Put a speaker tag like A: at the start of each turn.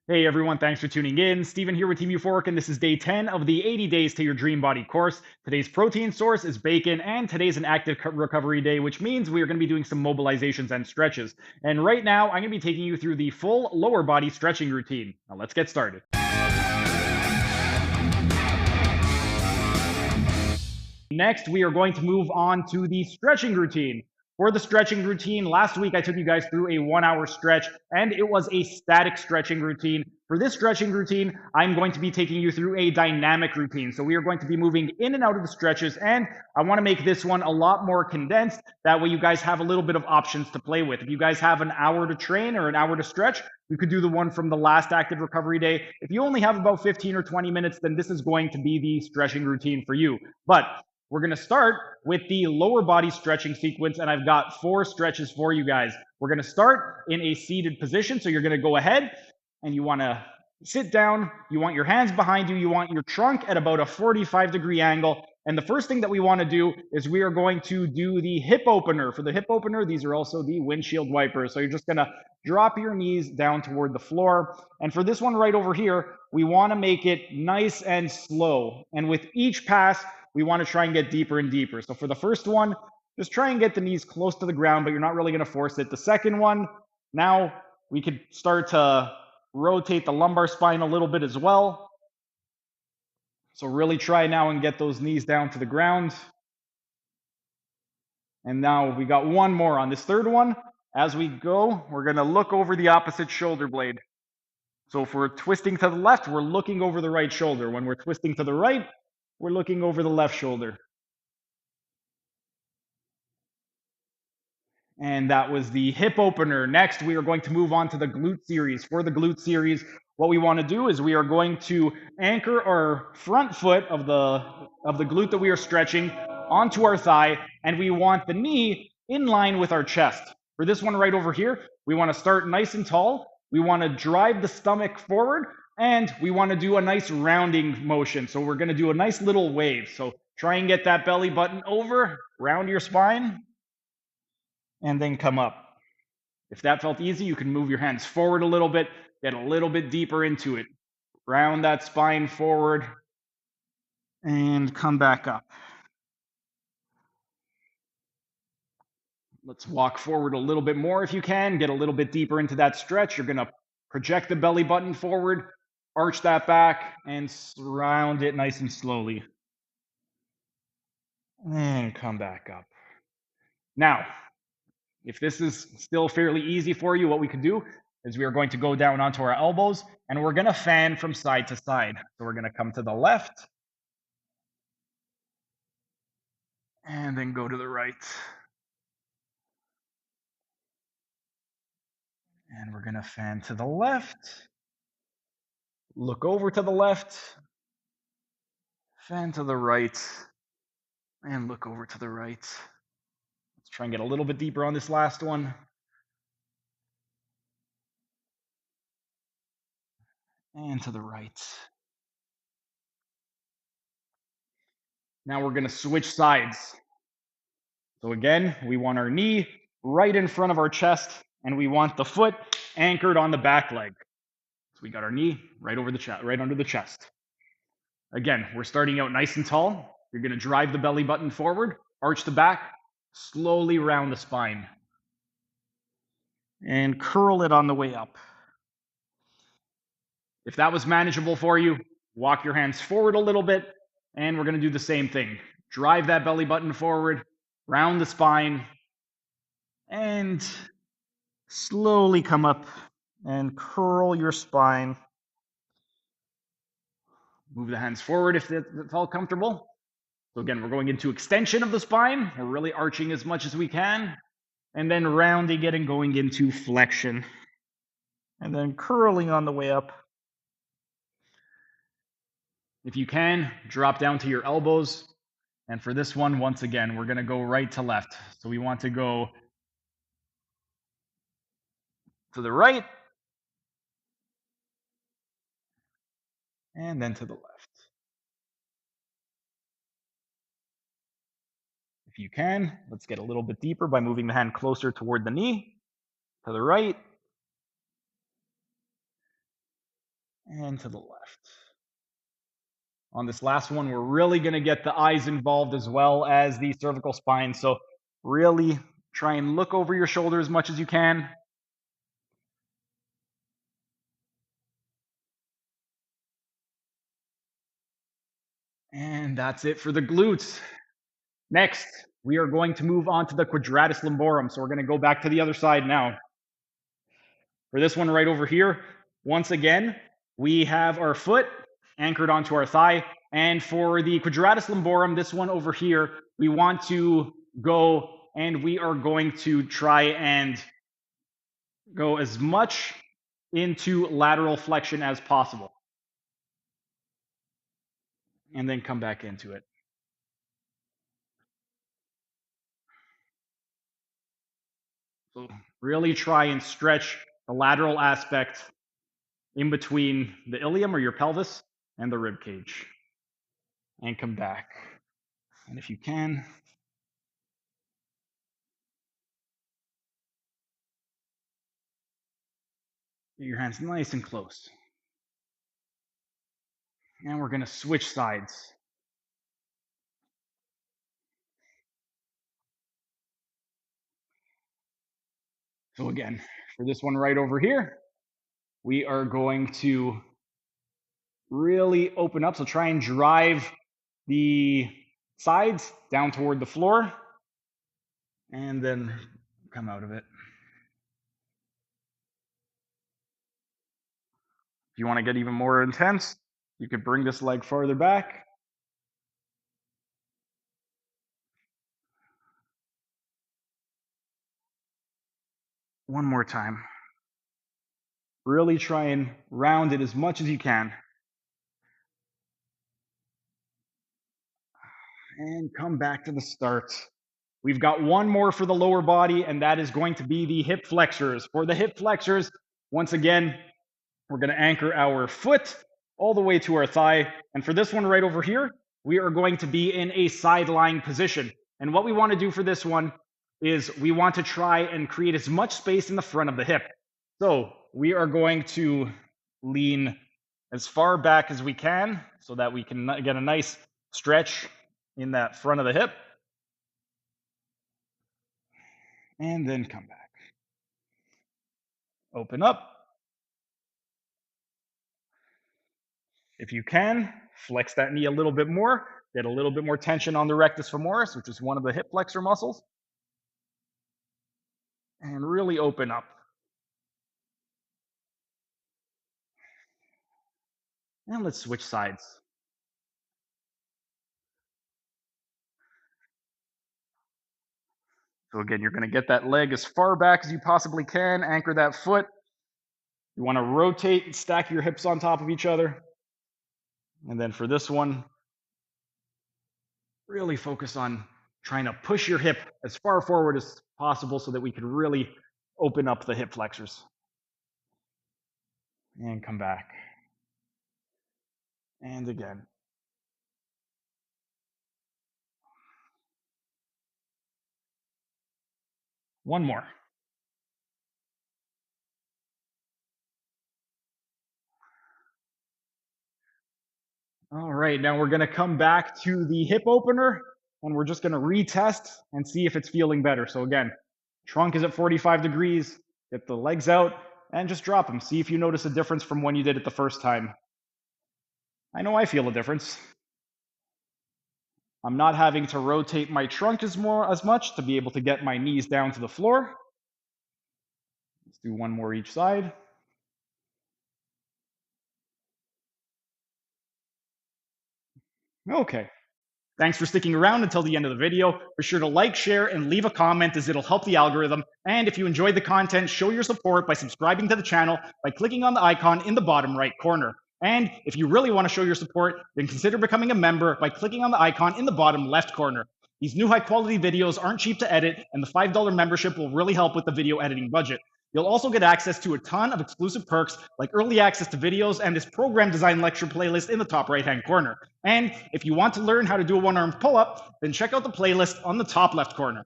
A: Hey everyone, thanks for tuning in. Steven here with Team Euphoric, and this is day 10 of the 80 Days to Your Dream Body course. Today's protein source is bacon, and today's an active recovery day, which means we are going to be doing some mobilizations and stretches. And right now, I'm going to be taking you through the full lower body stretching routine. Now, let's get started. Next, we are going to move on to the stretching routine. For the stretching routine, last week I took you guys through a 1 hour stretch, and it was a static stretching routine. For this stretching routine, I'm going to be taking you through a dynamic routine. So we are going to be moving in and out of the stretches, and I want to make this one a lot more condensed. That way you guys have a little bit of options to play with. If you guys have an hour to train or an hour to stretch, you could do the one from the last active recovery day. If you only have about 15 or 20 minutes, then this is going to be the stretching routine for you. But we're going to start with the lower body stretching sequence, and I've got 4 stretches for you guys. We're going to start in a seated position, so you're going to go ahead and you want to sit down. You want your hands behind you. You want your trunk at about a 45-degree angle. And the first thing that we want to do is we are going to do the hip opener. For the hip opener, these are also the windshield wipers. So you're just going to drop your knees down toward the floor. And for this one right over here, we want to make it nice and slow. And with each pass, we want to try and get deeper and deeper. So for the first one, just try and get the knees close to the ground, but you're not really going to force it. The second one, now we could start to rotate the lumbar spine a little bit as well. So really try now and get those knees down to the ground. And now we got one more on this third one. As we go, we're going to look over the opposite shoulder blade. So if we're twisting to the left, we're looking over the right shoulder. When we're twisting to the right, we're looking over the left shoulder. And that was the hip opener. Next, we are going to move on to the glute series. For the glute series, what we want to do is we are going to anchor our front foot of the glute that we are stretching onto our thigh, and we want the knee in line with our chest. For this one right over here, we want to start nice and tall. We want to drive the stomach forward, and we want to do a nice rounding motion. So we're going to do a nice little wave. So try and get that belly button over, round your spine, and then come up. If that felt easy, you can move your hands forward a little bit, get a little bit deeper into it. Round that spine forward and come back up. Let's walk forward a little bit more if you can. Get a little bit deeper into that stretch. You're going to project the belly button forward, arch that back, and round it nice and slowly. And come back up. Now, if this is still fairly easy for you, what we could do is we are going to go down onto our elbows and we're going to fan from side to side. So we're going to come to the left and then go to the right. And we're going to fan to the left, look over to the left, fan to the right, and look over to the right. Let's try and get a little bit deeper on this last one. And to the right. Now we're going to switch sides. So again, we want our knee right in front of our chest, and we want the foot anchored on the back leg. So we got our knee right over the chest, right under the chest. Again, we're starting out nice and tall. You're going to drive the belly button forward, arch the back, slowly round the spine, and curl it on the way up. If that was manageable for you, walk your hands forward a little bit, and we're going to do the same thing. Drive that belly button forward, round the spine, and slowly come up and curl your spine. Move the hands forward if it felt comfortable. So again, we're going into extension of the spine. We're really arching as much as we can. And then rounding it and going into flexion. And then curling on the way up. If you can, drop down to your elbows. And for this one, once again, we're going to go right to left. So we want to go to the right and then to the left. If you can, let's get a little bit deeper by moving the hand closer toward the knee, to the right, and to the left. On this last one, we're really going to get the eyes involved as well as the cervical spine. So really try and look over your shoulder as much as you can. And that's it for the glutes. Next, we are going to move on to the quadratus lumborum. So we're going to go back to the other side now. For this one right over here, once again, we have our foot anchored onto our thigh. And for the quadratus lumborum, this one over here, we want to go and we are going to try and go as much into lateral flexion as possible. And then come back into it. So really try and stretch the lateral aspect in between the ilium or your pelvis and the rib cage. And come back. And if you can, get your hands nice and close. And we're going to switch sides. So again, for this one right over here, we are going to really open up. So try and drive the sides down toward the floor and then come out of it. If you want to get even more intense, you could bring this leg farther back. One more time. Really try and round it as much as you can. And come back to the start. We've got one more for the lower body, and that is going to be the hip flexors. For the hip flexors, once again, we're going to anchor our foot all the way to our thigh. And for this one right over here, we are going to be in a side lying position. And what we want to do for this one is we want to try and create as much space in the front of the hip. So we are going to lean as far back as we can so that we can get a nice stretch in that front of the hip. And then come back. Open up. If you can, flex that knee a little bit more. Get a little bit more tension on the rectus femoris, which is one of the hip flexor muscles. And really open up. And let's switch sides. So again, you're going to get that leg as far back as you possibly can. Anchor that foot. You want to rotate and stack your hips on top of each other. And then for this one, really focus on trying to push your hip as far forward as possible so that we can really open up the hip flexors. And come back. And again. One more. All right, now we're going to come back to the hip opener, and we're just going to retest and see if it's feeling better. So again, trunk is at 45 degrees, get the legs out, and just drop them. See if you notice a difference from when you did it the first time. I know I feel a difference. I'm not having to rotate my trunk as much to be able to get my knees down to the floor. Let's do one more each side. Okay. Thanks for sticking around until the end of the video. Be sure to like, share, and leave a comment as it'll help the algorithm. And if you enjoyed the content, show your support by subscribing to the channel by clicking on the icon in the bottom right corner. And if you really want to show your support, then consider becoming a member by clicking on the icon in the bottom left corner. These new high-quality videos aren't cheap to edit, and the $5 membership will really help with the video editing budget. You'll also get access to a ton of exclusive perks like early access to videos and this program design lecture playlist in the top right-hand corner. And if you want to learn how to do a one-armed pull-up, then check out the playlist on the top left corner.